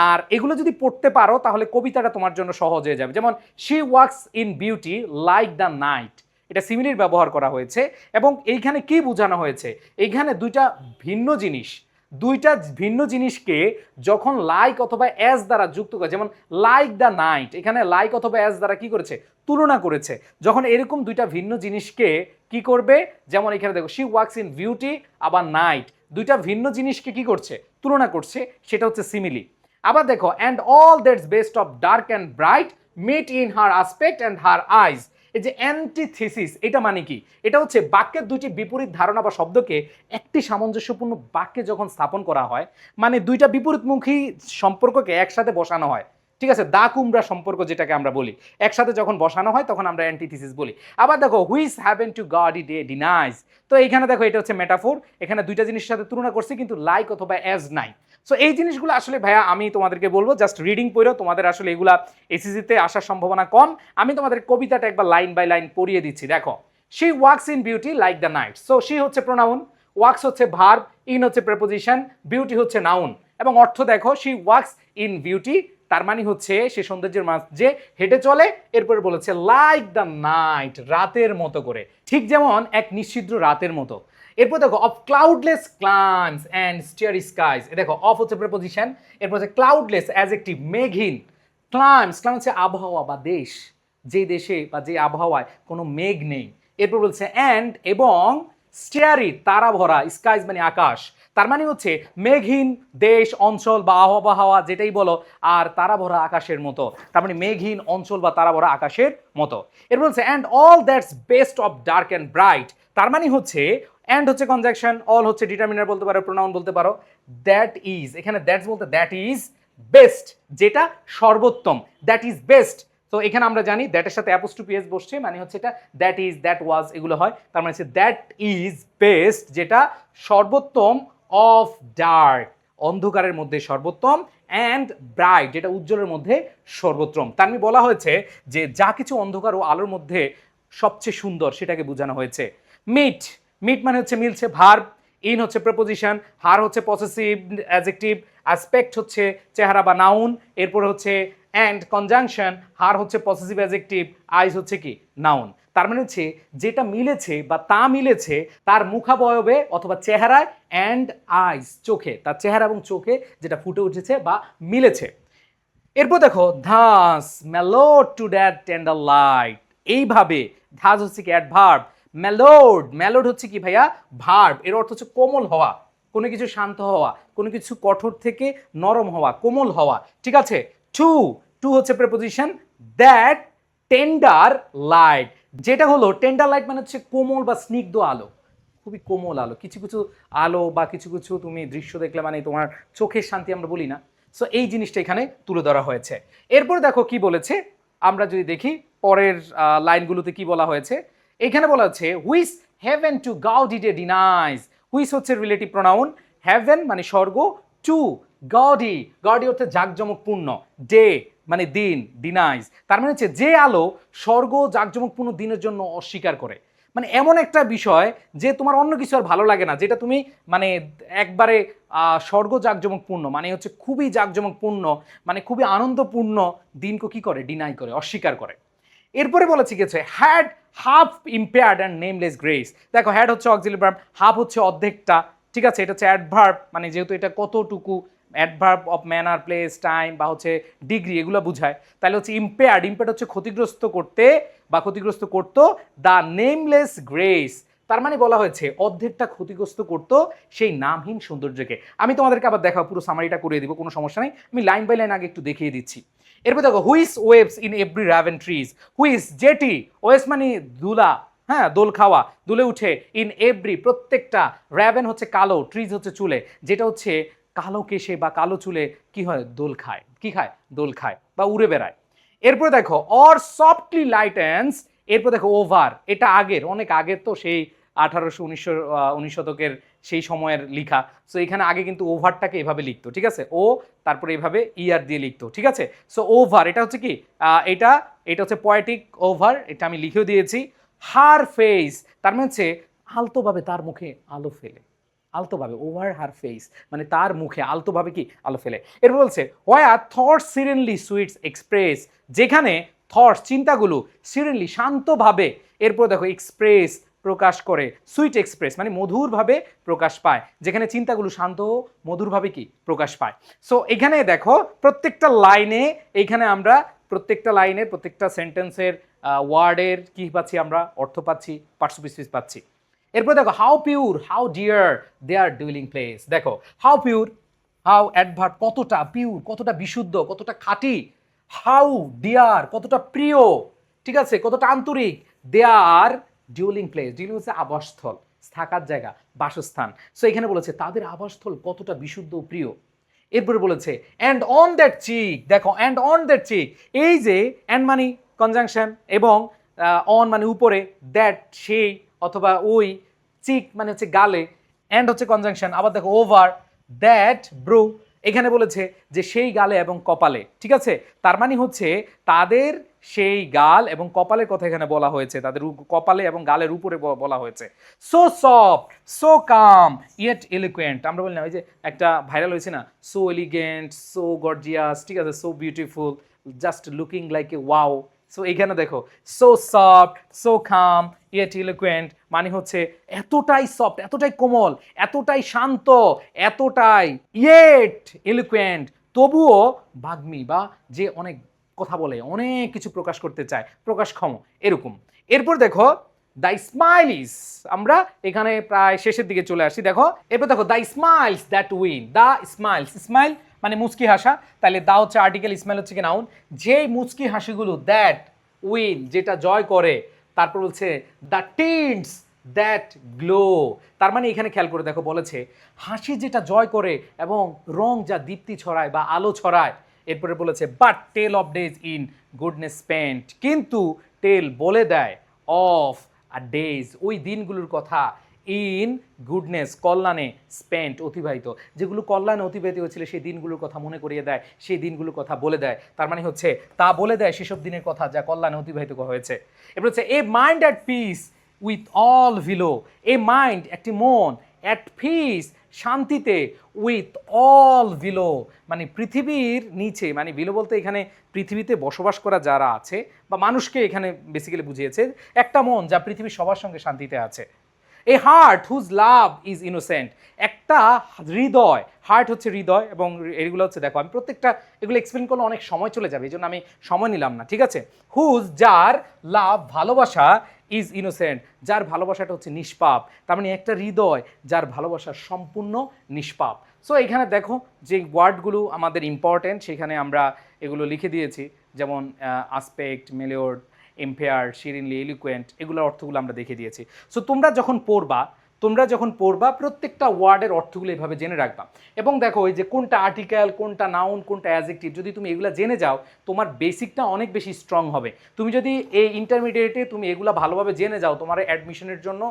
আর এগুলো যদি পড়তে পারো তাহলে কবিতাটা তোমার জন্য সহজ হয়ে যাবে। যেমন she walks in beauty like the night, এটা সিমিলির ব্যবহার করা হয়েছে। এবং এইখানে কি বোঝানো হয়েছে, এইখানে দুইটা ভিন্ন জিনিসকে যখন লাইক অথবা অ্যাজ দ্বারা যুক্ত করে, যেমন লাইক দ্য নাইট, এখানে লাইক অথবা অ্যাজ দ্বারা কি করেছে, তুলনা করেছে। যখন এরকম দুইটা ভিন্ন জিনিসকে কি করবে, যেমন এখানে দেখো শি ওয়াক্স ইন বিউটি আবার নাইট, দুইটা ভিন্ন জিনিসকে কি করছে, তুলনা করছে, সেটা হচ্ছে সিমিলি। আবার দেখো and all that's best of dark and bright meet in her aspect and her eyes. এই যে অ্যান্টিথিসিস, এটা মানে কি, এটা হচ্ছে বাক্যের দুইটি বিপরীত ধারণা বা শব্দকে একটি সামঞ্জস্যপূর্ণ বাক্যে যখন স্থাপন করা হয়, মানে দুইটা বিপরীতমুখী সম্পর্ককে একসাথে বসানো হয়, ঠিক আছে, দা কুমড়া সম্পর্ক যেটাকে আমরা বলি, একসাথে যখন বসানো হয় তখন আমরা অ্যান্টিথিসিস বলি। আবার দেখো which haven two god it denies, তো এইখানে দেখো এটা হচ্ছে মেটাফোর, এখানে দুইটা জিনিসের সাথে তুলনা করছি কিন্তু লাইক অথবা অ্যাজ নাই। সো এই জিনিসগুলো আসলে ভাইয়া আমি তোমাদেরকে বলবো জাস্ট রিডিং পড়ো, তোমাদের আসলে এগুলা এসএসসিতে আসার সম্ভাবনা কম। আমি তোমাদের কবিতাটা একবার লাইন বাই লাইন পড়িয়ে দিচ্ছি। দেখো she walks in beauty like the night, so she হচ্ছে প্রোনাউন, ওয়াক্স হচ্ছে ভার্ব, ইন হচ্ছে প্রেপোজিশন, বিউটি হচ্ছে নাউন। এবং অর্থ দেখো শি ওয়াক্স ইন বিউটি, তার মানে হচ্ছে সে সৌন্দর্যের মাঝে হেঁটে চলে, এরপরে বলেছে লাইক দ্য নাইট, রাতের মতো করে, ঠিক যেমন এক নিশ্ছিদ্র রাতের মতো। এরপর দেখো অফ ক্লাউডলেস ক্লাইমস অ্যান্ড স্টিয়ারি স্কাইজ, দেখো অফ হচ্ছে প্রেপোজিশন, এরপর হচ্ছে ক্লাউডলেস অ্যাডজেক্টিভ, মেঘহীন, ক্লাইমস হচ্ছে আবহাওয়া বা দেশ, যে দেশে বা যে আবহাওয়ায় কোনো মেঘ নেই। এরপর বলছে অ্যান্ড এবং স্টেয়ারি তারা ভরা, স্কাইজ মানে আকাশ, তার মানে হচ্ছে মেঘহীন দেশ অঞ্চল বা আবহাওয়া যেটাই বলো, আর তারা ভরা আকাশের মতো, তার মানে মেঘহীন অঞ্চল বা তারা ভরা আকাশের মতো। এরপর বলছে and all that's best of dark and bright, তার মানে হচ্ছে অ্যান্ড হচ্ছে কনজাংশন, অল হচ্ছে ডিটারমিনার বলতে পারো, প্রোনাউন বলতে পারো, দ্যাট ইজ এখানে দ্যাটস বলতে দ্যাট ইজ বেস্ট, যেটা সর্বোত্তম, দ্যাট ইজ বেস্ট। তো এখানে আমরা জানি দ্যাটের সাথে অ্যাপোস্ট্রোফি এস বসছে, মানে হচ্ছে এটা দ্যাট ইজ, দ্যাট ওয়াজ এগুলো হয়, তার মানে হচ্ছে দ্যাট ইজ বেস্ট, যেটা সর্বোত্তম, অফ ডার্ক অন্ধকারের মধ্যে সর্বোত্তম, অ্যান্ড ব্রাইট যেটা উজ্জ্বলের মধ্যে সর্বোত্তম। তার মানে বলা হয়েছে যে যা কিছু অন্ধকার ও আলোর মধ্যে সবচেয়ে সুন্দর সেটাকে বোঝানো হয়েছে। মিট, মিট মানে হচ্ছে মিলছে, ভার্ব, ইন হচ্ছে প্রেপোজিশন, হার হচ্ছে পসেসিভ অ্যাডজেক্টিভ, অ্যাসপেক্ট হচ্ছে চেহারা বা নাউন, এরপর হচ্ছে অ্যান্ড কনজাংশন, হার হচ্ছে পসেসিভ অ্যাডজেক্টিভ, আইজ হচ্ছে কি নাউন। তার মানে হচ্ছে যেটা মিলেছে বা তা মিলেছে তার মুখাবয়বে অথবা চেহারায়, অ্যান্ড আইজ চোখে, তার চেহারা এবং চোখে যেটা ফুটে উঠেছে বা মিলেছে। এরপর দেখো ধাস মেলোড টু দ্যাট টেন্ডার লাইট, এইভাবে ধাস হচ্ছে কি অ্যাডভার্ব, মেলোড, মেলোড হচ্ছে কি ভাইয়া ভার্ব, এর অর্থ হচ্ছে কোমল হওয়া, কোনো কিছু শান্ত হওয়া, কোনো কিছু কঠোর থেকে নরম হওয়া, কোমল হওয়া, ঠিক আছে। টু, টু হচ্ছে প্রেপোজিশন, দ্যাট টেন্ডার লাইট, যেটা হলো টেন্ডার লাইট মানে হচ্ছে কোমল বা স্নিগ্ধ আলো, খুবই কোমল আলো, কিছু কিছু আলো বা কিছু কিছু তুমি দৃশ্য দেখলে মানে তোমার চোখের শান্তি আমরা বলি না, সো এই জিনিসটা এখানে তুলে ধরা হয়েছে। এরপর দেখো কি বলেছে, আমরা যদি দেখি পরের লাইনগুলোতে কি বলা হয়েছে, এখানে বলা হচ্ছে হুইস হেভেন টু গাউডিডে ডিনাইজ, হুইস হচ্ছে রিলেটিভ প্রোনাউন, হেভেন মানে স্বর্গ, টু গডি, গডি অর্থে জাঁকজমকপূর্ণ, ডে মানে দিন, ডিনাইজ তার মানে হচ্ছে যে আলো স্বর্গ জাঁকজমকপূর্ণ দিনের জন্য অস্বীকার করে, মানে এমন একটা বিষয় যে তোমার অন্য কিছু আর ভালো লাগে না, যেটা তুমি মানে একবারে স্বর্গ জাঁকজমকপূর্ণ মানে হচ্ছে খুবই জাঁকজমকপূর্ণ, মানে খুবই আনন্দপূর্ণ দিনকে কি করে, ডিনাই করে, অস্বীকার করে। এরপরে বলেছি কি হচ্ছে had half impaired and নেমলেস grace, দেখো হ্যাড হচ্ছে অক্সিলারি ভার্ব, হাফ হচ্ছে অর্ধেকটা, ঠিক আছে, এটা হচ্ছে অ্যাডভার্ব, মানে যেহেতু এটা কতটুকু, adverb of manner place time বা হচ্ছে ডিগ্রি এগুলো বুঝায়, তাহলে হচ্ছে ইম্পেয়ার্ড, ইম্পেয়ার্ড হচ্ছে ক্ষতিগ্রস্ত করতে বা ক্ষতিগ্রস্ত করতো, দ্য নেমলেস গ্রেস, তার মানে বলা হয়েছে অর্ধেকটা ক্ষতিগ্রস্ত করতো সেই নামহীন সৌন্দর্যকে। আমি তোমাদেরকে আবার দেখাও, পুরো সামারিটা করে দিব, কোনো সমস্যা নেই, আমি লাইন বাই লাইন আগে একটু দেখিয়ে দিচ্ছি। এরপর দেখো which waves in every raven tress, which যেটি, ওয়েস মানে দুলা, হ্যাঁ দোল খাওয়া, দুলে উঠে, ইন এভরি প্রত্যেকটা, র্যাভেন হচ্ছে কালো, ট্রিজ হচ্ছে চুলে, যেটা হচ্ছে কালো কেশে বা কালো চুলে কি হয়, দোল খায়, কি খায়, দোল খায় বা উড়ে বেড়ায়। এরপর দেখো অর সফটলি লাইটেন্স, এরপর দেখো ওভার, এটা আগের, অনেক আগের, তো সেই 1800 19 শতকের সেই সময়ের লিখা, সো এখানে আগে কিন্তু ওভারটাকে এভাবে লিখতো, ঠিক আছে, ও তারপরে এইভাবে ইয়ার দিয়ে লিখতো, ঠিক আছে। সো ওভার এটা হচ্ছে কি, এটা এটা হচ্ছে পয়েটিক ওভার, এটা আমি লিখেও দিয়েছি। হার ফেস তার মানে হচ্ছে আলতোভাবে তার মুখে আলো ফেলে, আলতোভাবে, ওভার হার ফেস মানে তার মুখে আলতোভাবে কি আলো ফেলে। এরপর বলছে ওয়া থটস সিরেনলি সুইটস এক্সপ্রেস, যেখানে থটস চিন্তাগুলো সিরেনলি শান্তভাবে, এরপর দেখো এক্সপ্রেস প্রকাশ করে, সুইট এক্সপ্রেস মানে মধুরভাবে প্রকাশ পায়, যেখানে চিন্তাগুলো শান্ত মধুরভাবে কি প্রকাশ পায়। সো এখানে দেখো প্রত্যেকটা লাইনে, এইখানে আমরা প্রত্যেকটা লাইনের প্রত্যেকটা সেন্টেন্সের ওয়ার্ডের কি পাচ্ছি আমরা, অর্থ পাচ্ছি, পার্টসিপিস পাচ্ছি। এরপর দেখো how pure how dear their dwelling place, দেখো হাউ পিওর, হাউ অ্যাডভার্ব কতটা, পিওর কতটা বিশুদ্ধ, কতটা খাঁটি, হাউ ডিয়ার কতটা প্রিয়, ঠিক আছে, কতটা আন্তরিক, দেয়ার ডিউলিং প্লেস, ডিউলিং হচ্ছে আবাসস্থল, থাকার জায়গা, বাসস্থান, সো এখানে বলেছে তাদের আবাসস্থল কতটা বিশুদ্ধ ও প্রিয়। এরপরে বলেছে অ্যান্ড অন দ্যাট চিক, দেখো অ্যান্ড অন দ্যাট চিক, এই যে অ্যান্ড মানে কনজাংশন এবং অন মানে উপরে, দ্যাট সেই অথবা ওই, চিক মানে হচ্ছে গালে, অ্যান্ড হচ্ছে কনজাংশন, আবার দেখো ওভার দ্যাট ব্রু, এখানে বলেছে যে সেই গালে এবং কপালে, ঠিক আছে, তার মানে হচ্ছে তাদের সেই গাল এবং কপালের কথা এখানে বলা হয়েছে, তাদের কপালে এবং গালের উপরে বলা হয়েছে। So soft so calm yet eloquent, আমরা বলি না ওই যে একটা ভাইরাল হয়েছে না, সো এলিগেন্ট সো গর্জিয়াস, ঠিক আছে, so beautiful just looking like a wow, so এখানে দেখো so soft so calm yet eloquent মানে হচ্ছে এতটাই সফট, এতটাই কোমল, এতটাই শান্ত, এতটাই ইয়েট এলিকুয়েন্ট তবুও বাগ্মী বা যে অনেক কথা বলে, অনেক কিছু প্রকাশ করতে চায়, প্রকাশক্ষম এরকম। এরপর দেখো দ্য স্মাইলিস, আমরা এখানে প্রায় শেষের দিকে চলে আসছি। দেখো এরপর দেখো the smiles that win, the smiles, smile মানে মুচকি হাসা, তাহলে দা হচ্ছে আর্টিকেল, স্মাইল হচ্ছে কি নাউন। যেই মুচকি হাসিগুলো দ্যাট উইন যেটা জয় করে, তারপর বলছে দ্য টিন্টস দ্যাট গ্লো, তার মানে এখানে খেয়াল করে দেখো বলেছে হাসি যেটা জয় করে এবং রং যা দীপ্তি ছড়ায় বা আলো ছড়ায়। এরপরে বলেছে but tell of days in goodness spent, কিন্তু টেল বলে দেয় অফ আর ডেজ ওই দিনগুলোর কথা, ইন গুডনেস কল্যাণে, স্পেন্ট অতিবাহিত, যেগুলো কল্যাণে অতিবাহিত হয়েছিল সেই দিনগুলোর কথা মনে করিয়ে দেয়, সেই দিনগুলোর কথা বলে দেয়। তার মানে হচ্ছে তা বলে দেয় সেসব দিনের কথা যা কল্যাণে অতিবাহিত হয়েছে। এবার হচ্ছে a mind at peace with all ভিলো, a mind একটি মন, অ্যাট পিস শান্তিতে, উইথ অল ভিলো মানে পৃথিবীর নিচে, মানে ভিলো বলতে এখানে পৃথিবীতে বসবাস করা যারা আছে বা মানুষকে এখানে বেসিক্যালি বুঝিয়েছে, একটা মন যা পৃথিবীর সবার সঙ্গে শান্তিতে আছে। A heart whose love is innocent, একটা হৃদয়, হার্ট হচ্ছে হৃদয় এবং এগুলো হচ্ছে দেখো আমি প্রত্যেকটা এগুলো এক্সপ্লেন করলে অনেক সময় চলে যাবে, এই জন্য আমি সময় নিলাম না, ঠিক আছে। হুজ যার, লাভ ভালোবাসা, ইজ ইনোসেন্ট যার ভালোবাসাটা হচ্ছে নিষ্পাপ, তার মানে একটা হৃদয় যার ভালোবাসা সম্পূর্ণ নিষ্পাপ। সো এখানে দেখো যে ওয়ার্ডগুলো আমাদের ইম্পর্টেন্ট সেখানে আমরা এগুলো লিখে দিয়েছি, যেমন আসপেক্ট, মেলিওর, এম্পেয়ার, শিরিনলি, এলিকুয়েন্ট, এগুলোর অর্থগুলো আমরা দেখে দিয়েছি। সো তোমরা যখন পড়বা প্রত্যেকটা ওয়ার্ডের অর্থগুলো এভাবে জেনে রাখবা। এবং দেখো ওই যে কোনটা আর্টিকেল, কোনটা নাউন, কোনটা অ্যাডজেক্টিভ, যদি তুমি এগুলো জেনে যাও তোমার বেসিকটা অনেক বেশি স্ট্রং হবে। তুমি যদি এই ইন্টারমিডিয়েটে তুমি এগুলো ভালোভাবে জেনে যাও তোমার অ্যাডমিশনের জন্য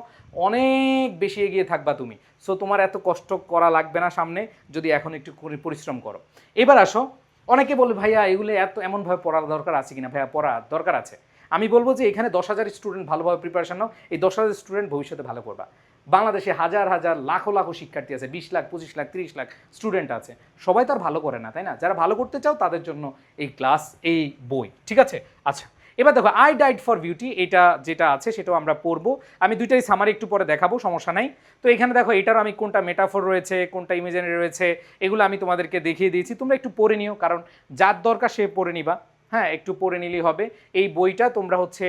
অনেক বেশি এগিয়ে থাকবা তুমি। সো তোমার এত কষ্ট করা লাগবে না সামনে, যদি এখন একটু পরিশ্রম করো। এবার আসো, অনেকে বলে ভাইয়া এগুলো এমনভাবে পড়ার দরকার আছে কিনা। ভাইয়া পড়ার দরকার আছে। আমি বলবো যে এখানে 10,000 স্টুডেন্ট ভালোভাবে প্রিপারেশন নাও, এই 10,000 স্টুডেন্ট ভবিষ্যতে ভালো করবা। বাংলাদেশে হাজার হাজার লাখো লাখো শিক্ষার্থী আছে, 20 লাখ 25 লাখ 30 লাখ স্টুডেন্ট আছে, সবাই তো আর ভালো করে না, তাই না? যারা ভালো করতে চাও তাদের জন্য এই ক্লাস, এই বই, ঠিক আছে। আচ্ছা এবার দেখো আই ডাইড ফর বিউটি, এটা যেটা আছে সেটাও আমরা পড়বো। আমি দুইটাই সামারি একটু পরে দেখাবো, সমস্যা নাই। তো এখানে দেখো এটার আমি কোনটা মেটাফোর রয়েছে, কোনটা ইমেজিনারি রয়েছে, এগুলো আমি তোমাদেরকে দেখিয়ে দিয়েছি। তোমরা একটু পড়ে নিও, কারণ যার দরকার সে পড়ে নিবা। হ্যাঁ, একটু পড়ে নিলেই হবে। এই বইটা তোমরা হচ্ছে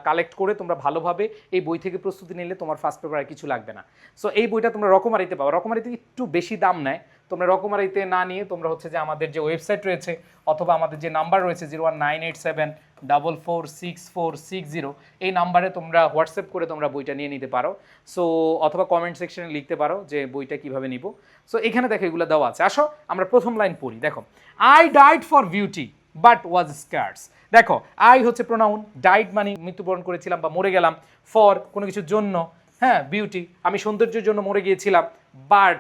কালেক্ট করে তোমরা ভালোভাবে এই বই থেকে প্রস্তুতি নিলে তোমার ফার্স্ট পেপারে কিছু লাগবে না। সো এই বইটা তোমরা রকমারিতে পাবো, রকমারিতে একটু বেশি দাম নেয়। তোমরা রকমারিতে না নিয়ে তোমরা হচ্ছে যে আমাদের যে ওয়েবসাইট রয়েছে অথবা আমাদের যে নাম্বার রয়েছে 01987446460, এই নাম্বারে তোমরা হোয়াটসঅ্যাপ করে তোমরা বইটা নিয়ে নিতে পারো। সো অথবা কমেন্ট সেকশনে লিখতে পারো যে বইটা কিভাবে নিব। সো এখানে দেখো এগুলো দেওয়া আছে। আসো আমরা প্রথম লাইন পড়ি। দেখো I died for beauty but ওয়াজ স্কার্স। দেখো আই হচ্ছে প্রোনাউন, ডাইড মানে মৃত্যুবরণ করেছিলাম বা মরে গেলাম, ফর কোনো কিছুর জন্য, হ্যাঁ বিউটি আমি সৌন্দর্যের জন্য মরে গিয়েছিলাম, বাট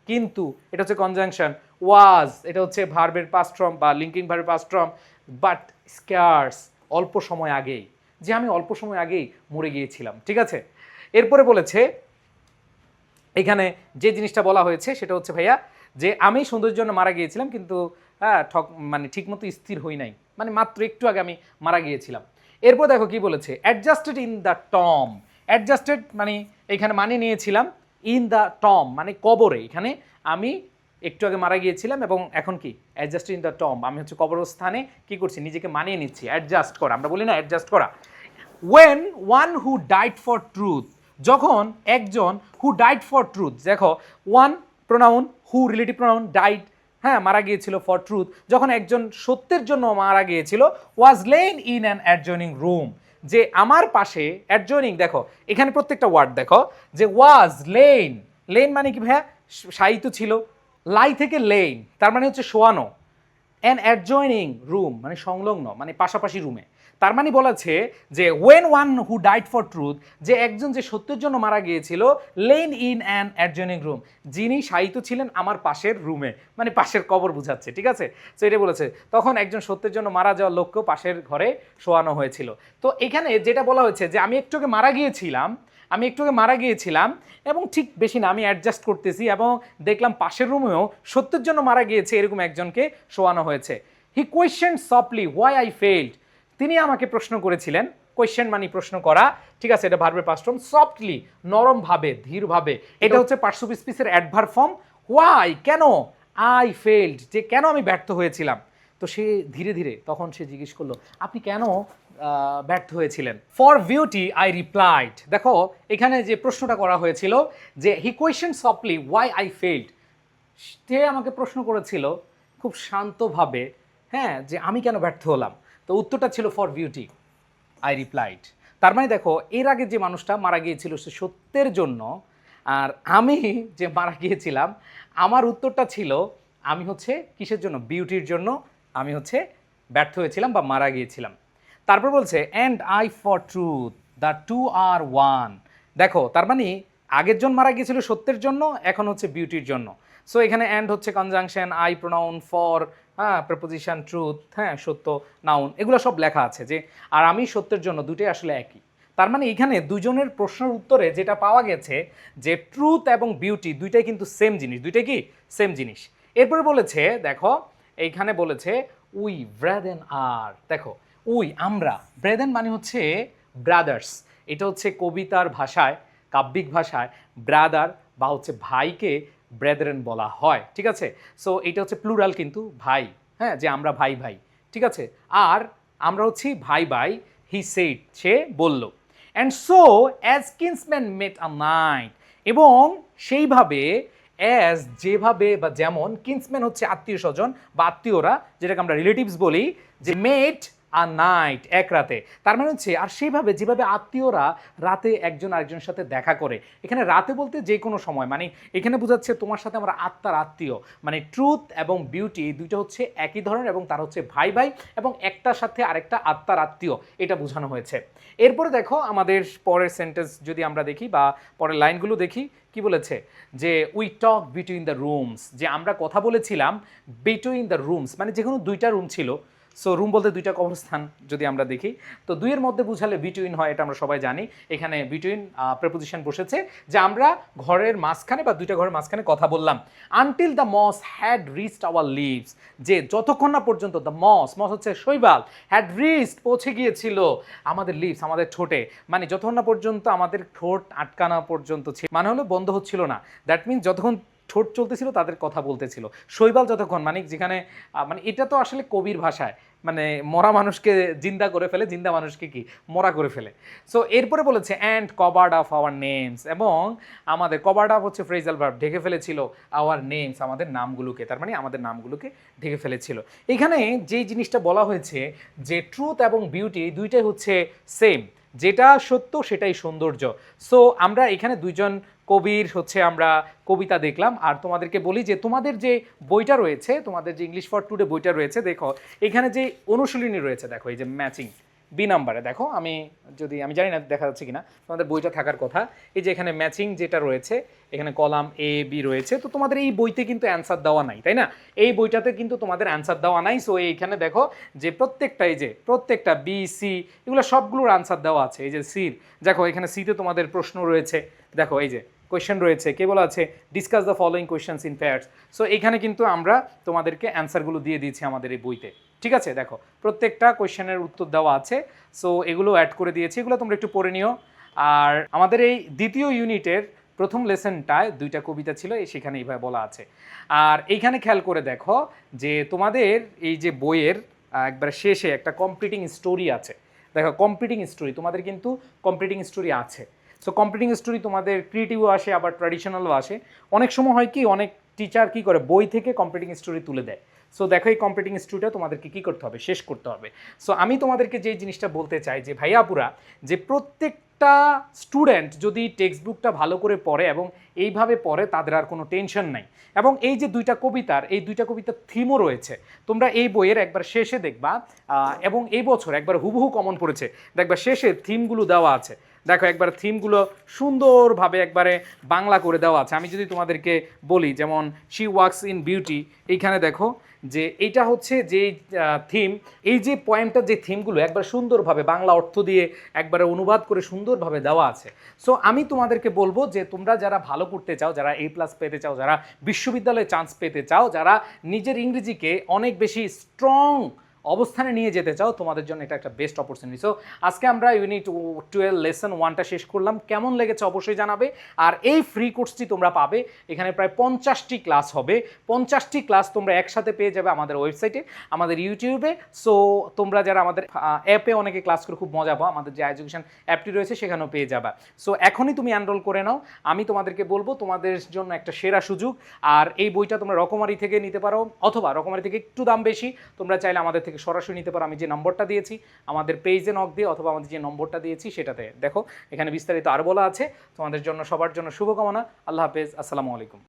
কিন্তু এটা হচ্ছে কনজাংশন, ওয়াজ এটা হচ্ছে ভার্বের পাস্ট ফর্ম বা লিঙ্কিং ভার্বের পাস্ট ফর্ম, বাট স্কার্স অল্প সময় আগেই, যে আমি অল্প সময় আগেই মরে গিয়েছিলাম, ঠিক আছে। এরপরে বলেছে এখানে যে জিনিসটা বলা হয়েছে সেটা হচ্ছে ভাইয়া যে আমি সৌন্দর্যের জন্য মারা গিয়েছিলাম কিন্তু মানে ঠিকমতো স্থির হই নাই, মানে মাত্র একটু আগে আমি মারা গিয়েছিলাম। এরপর দেখো কি বলেছে, adjusted in the Tom, adjusted মানে এখানে মানে নিয়েছিলাম, ইন দ্য টম মানে কবরে, এখানে আমি একটু আগে মারা গিয়েছিলাম এবং এখন কি অ্যাডজাস্টেড ইন দ্য টম, আমি হচ্ছে কবরস্থানে কি করছি, নিজেকে মানিয়ে নিচ্ছি, অ্যাডজাস্ট করা, আমরা বলি না অ্যাডজাস্ট করা। When one who died for truth, যখন একজন হু ডাইড ফর ট্রুথ, দেখো one pronoun, who relative pronoun, died হ্যাঁ মারা গিয়েছিল, ফর ট্রুথ যখন একজন সত্যের জন্য মারা গিয়েছিল, was lain in an adjoining room, যে আমার পাশে, অ্যাডজয়নিং দেখো এখানে প্রত্যেকটা ওয়ার্ড দেখো যে ওয়াজ লেইন, লেইন মানে কি ভাইয়া শায়িত ছিল, লাই থেকে লেইন তার মানে হচ্ছে শোয়ানো, অ্যান অ্যাডজয়নিং রুম মানে সংলগ্ন মানে পাশাপাশি রুমে, তার মানে বলেছে যে when one who died for truth, যে একজন যে সত্যের জন্য মারা গিয়েছিল, lain in an adjoining room যিনি শায়িত ছিলেন আমার পাশের রুমে, মানে পাশের কবর বুঝাচ্ছে, ঠিক আছে। তো এটা বলেছে তখন একজন সত্যের জন্য মারা যাওয়ার লোককেও পাশের ঘরে শোয়ানো হয়েছিল। তো এখানে যেটা বলা হয়েছে যে আমি একটু আগে মারা গিয়েছিলাম এবং ঠিক বেশি না আমি অ্যাডজাস্ট করতেছি এবং দেখলাম পাশের রুমেও সত্যের জন্য মারা গিয়েছে এরকম একজনকে শোয়ানো হয়েছে। He question softly why I failed, তিনি আমাকে প্রশ্ন করেছিলেন, কোয়েশ্চেন মানে প্রশ্ন করা, ঠিক আছে, এটা ভার্বের পাস্ট ফর্ম, সফটলি নরমভাবে ধীরভাবে, এটা হচ্ছে পার্টস অফ স্পিচের অ্যাডভার্ব ফর্ম, হোয়াই কেন, আই ফেইল্ড যে কেন আমি ব্যর্থ হয়েছিলাম, তো সে ধীরে ধীরে তখন সে জিজ্ঞেস করলো আপনি কেন ব্যর্থ হয়েছিলেন। For beauty I replied. দেখো এখানে যে প্রশ্নটা করা হয়েছিল যে he question softly why I failed, সে আমাকে প্রশ্ন করেছিল খুব শান্তভাবে, হ্যাঁ, যে আমি কেন ব্যর্থ হলাম। তো উত্তরটা ছিল ফর বিউটি আই রিপ্লাইড। তার মানে দেখো এর আগে যে মানুষটা মারা গিয়েছিল সে সত্যের জন্য, আর আমি যে মারা গিয়েছিলাম আমার উত্তরটা ছিল আমি হচ্ছে কিসের জন্য, বিউটির জন্য আমি হচ্ছে ব্যর্থ হয়েছিলাম বা মারা গিয়েছিলাম। তারপর বলছে and I for truth the two are one. দেখো তার মানে আগের জন মারা গিয়েছিল সত্যের জন্য, এখন হচ্ছে বিউটির জন্য। সো এখানে অ্যান্ড হচ্ছে কনজাংশন, আই প্রোনাউন, ফর হ্যাঁ প্রেপোজিশন, ট্রুথ হ্যাঁ সত্য, নাউন, এগুলো সব লেখা আছে যে আর আমি সত্যের জন্য, দুটোই আসলে একই। তার মানে এখানে দুজনের প্রশ্নের উত্তরে যেটা পাওয়া গেছে যে ট্রুথ এবং বিউটি দুইটাই কিন্তু সেম জিনিস, দুইটাই কি সেম জিনিস। এরপরে বলেছে দেখো এইখানে বলেছে উই ব্রাদেন আর। দেখো উই আমরা, ব্রেদেন মানে হচ্ছে ব্রাদার্স, এটা হচ্ছে কবিতার ভাষায় কাব্যিক ভাষায় ব্রাদার বা হচ্ছে ভাইকে ব্রেদারেন বলা হয়, ঠিক আছে। সো এটা হচ্ছে প্লুরাল কিন্তু ভাই, হ্যাঁ, যে আমরা ভাই ভাই, ঠিক আছে। আর আমরা হচ্ছি ভাই ভাই, হি সেড সে বলল। And so as kinsman met a night, এবং সেইভাবে অ্যাজ যেভাবে বা যেমন, কিন্সম্যান হচ্ছে আত্মীয় স্বজন বা আত্মীয়রা, যেটাকে আমরা রিলেটিভস বলি, যে মেট আ নাইট এক রাতে, তার মানে হচ্ছে আর সেইভাবে যেভাবে আত্মীয়রা রাতে একজন আরেকজনের সাথে দেখা করে। এখানে রাতে বলতে যে কোনো সময়, মানে এখানে বোঝাচ্ছে তোমার সাথে আমরা আত্মার আত্মীয়, মানে ট্রুথ এবং বিউটি দুইটা হচ্ছে একই ধরনের এবং তার হচ্ছে ভাই ভাই এবং একটার সাথে আরেকটা আত্মার আত্মীয়, এটা বোঝানো হয়েছে। এরপরে দেখো আমাদের পরের সেন্টেন্স যদি আমরা দেখি বা পরের লাইনগুলো দেখি, কি বলেছে যে we talk between the rooms, যে আমরা কথা বলেছিলাম বিটুইন দ্য রুমস, মানে যে কোনো দুইটা রুম ছিল। সো রুম বলতে দুইটা কবরস্থান যদি আমরা দেখি, তো দুইয়ের মধ্যে বুঝালে বিটুইন হয়, এটা আমরা সবাই জানি। এখানে বিটুইন প্রেপোজিশন বসেছে যে আমরা ঘরের মাঝখানে বা দুইটা ঘরের মাঝখানে কথা বললাম। Until the moss had reached our lips, যে যতক্ষণ না পর্যন্ত, দ্য মস মস হচ্ছে শৈবাল, হ্যাড রিচড পৌঁছে গিয়েছিল আমাদের লিভস আমাদের ঠোঁটে, মানে যতক্ষণ না পর্যন্ত আমাদের ঠোঁট আটকানো পর্যন্ত ছিল, মানে হলো বন্ধ হচ্ছিল না। দ্যাট মিনস যতক্ষণ ঠোঁট চলতেছিল তাদের কথা বলতেছিল। শৈবাল যতক্ষণ, মানে যেখানে মানে এটা তো আসলে কবির ভাষায়, মানে মরা মানুষকে জিন্দা করে ফেলে, জিন্দা মানুষকে কি মরা করে ফেলে। সো এরপরে বলেছে and covered up our names, এবং আমাদের কভার্ড আপ হচ্ছে ফ্রেজাল ভার্ব, ঢেকে ফেলেছিল আওয়ার নেমস আমাদের নামগুলোকে, তার মানে আমাদের নামগুলোকে ঢেকে ফেলেছিল। এখানে যেই জিনিসটা বলা হয়েছে যে ট্রুথ এবং বিউটি দুইটাই হচ্ছে সেম, যেটা সত্য সেটাই সৌন্দর্য। সো আমরা এখানে দুইজন কবির হচ্ছে আমরা কবিতা দেখলাম, আর তোমাদেরকে বলি যে তোমাদের যে বইটা রয়েছে, তোমাদের যে ইংলিশ ফর টুডে বইটা রয়েছে, দেখো এখানে যে অনুশীলনী রয়েছে, দেখো এই যে ম্যাচিং বি নাম্বারে, দেখো আমি জানি না দেখা যাচ্ছে কিনা, তোমাদের বইটা থাকার কথা। এই যে এখানে ম্যাচিং যেটা রয়েছে, এখানে কলাম এ বি রয়েছে, তো তোমাদের এই বইতে কিন্তু অ্যান্সার দেওয়া নাই, তাই না? এই বইটাতে কিন্তু তোমাদের অ্যান্সার দেওয়া নাই। সো এইখানে দেখো যে প্রত্যেকটা, এই যে প্রত্যেকটা বি সি এগুলো সবগুলোর অ্যান্সার দেওয়া আছে। এই যে সির, দেখো এখানে সিতে তোমাদের প্রশ্ন রয়েছে, দেখো এই যে কোয়েশ্চেন রয়েছে, কে বলা আছে discuss the following questions in pairs. So এখানে কিন্তু আমরা তোমাদেরকে অ্যান্সারগুলো দিয়ে দিয়েছি আমাদের এই বইতে, ঠিক আছে। দেখো প্রত্যেকটা কোয়েশ্চেনের উত্তর দেওয়া আছে, সো এগুলো অ্যাড করে দিয়েছি, এগুলো তোমরা একটু পড়ে নিও। আর আমাদের এই দ্বিতীয় ইউনিটের প্রথম লেসনটায় দুইটা কবিতা ছিল, সেখানে এইভাবে বলা আছে। আর এইখানে খেয়াল করে দেখো যে তোমাদের এই যে বইয়ের একবার শেষে একটা কমপ্লিটিং স্টোরি আছে। দেখো কমপ্লিটিং স্টোরি, তোমাদের কিন্তু কমপ্লিটিং স্টোরি আছে। সো কমপ্লিটিং স্টোরি তোমাদের ক্রিয়েটিভও আসে, আবার ট্র্যাডিশনালও আসে। অনেক সময় হয় কি, অনেক টিচার কি করে বই থেকে কমপ্লিটিং স্টোরি তুলে দেয়। সো দেখো এই কমপ্লিটিং স্টোরিটা তোমাদেরকে কী করতে হবে, শেষ করতে হবে। সো আমি তোমাদেরকে যে জিনিসটা বলতে চাই যে ভাইয়াপুরা, যে প্রত্যেকটা স্টুডেন্ট যদি টেক্সট বুকটা ভালো করে পড়ে এবং এইভাবে পড়ে, তাদের আর কোনো টেনশন নাই। এবং এই যে দুইটা কবিতার থিমও রয়েছে, তোমরা এই বইয়ের একবার শেষে দেখবা, এবং এই বছর একবার হুবহু কমন পড়েছে, দেখবা শেষে থিমগুলো দেওয়া আছে। দেখো একবার থিমগুলো সুন্দরভাবে একবারে বাংলা করে দেওয়া আছে। আমি যদি তোমাদেরকে বলি, যেমন শি ওয়ার্কস ইন বিউটি, এইখানে দেখো যে এইটা হচ্ছে যে থিম, এই যে পয়েন্টটা, যে থিমগুলো একবার সুন্দরভাবে বাংলা অর্থ দিয়ে একবারে অনুবাদ করে সুন্দরভাবে দেওয়া আছে। সো আমি তোমাদেরকে বলবো যে তোমরা যারা ভালো করতে চাও, যারা A+ পেতে চাও, যারা বিশ্ববিদ্যালয়ে চান্স পেতে চাও, যারা নিজের ইংরেজিকে অনেক বেশি স্ট্রং অবস্থানে নিয়ে যেতে চাও, তোমাদের জন্য এটা একটা বেস্ট অপরচুনিটি। সো আজকে আমরা ইউনিট 12 লেসন 1টা শেষ করলাম। কেমন লেগেছে অবশ্যই জানাবে। আর এই ফ্রি কোর্সটি তোমরা পাবে, এখানে প্রায় 50টি ক্লাস হবে। 50টি ক্লাস তোমরা একসাথে পেয়ে যাবে আমাদের ওয়েবসাইটে, আমাদের ইউটিউবে। সো তোমরা যারা আমাদের অ্যাপে অনেকে ক্লাস করে খুব মজা পাও, আমাদের যে এডুকেশন অ্যাপটি রয়েছে সেখানেও পেয়ে যাবে। সো এখনই তুমি এনরোল করে নাও। আমি তোমাদেরকে বলবো তোমাদের জন্য একটা সেরা সুযোগ। আর এই বইটা তোমরা রকমারি থেকে নিতে পারো, অথবা রকমারি থেকে একটু দাম বেশি, তোমরা চাইলে আমাদের থেকে সরাসরি নিতে পারো। আমি যে নম্বরটা দিয়েছি আমাদের পেজে নক দিয়ে, অথবা আমাদের যে নম্বরটা দিয়েছি সেটাতে দেখো, এখানে বিস্তারিত আর বলা আছে। তোমাদের জন্য সবার জন্য শুভকামনা। আল্লাহ হাফেজ, আসসালামু আলাইকুম।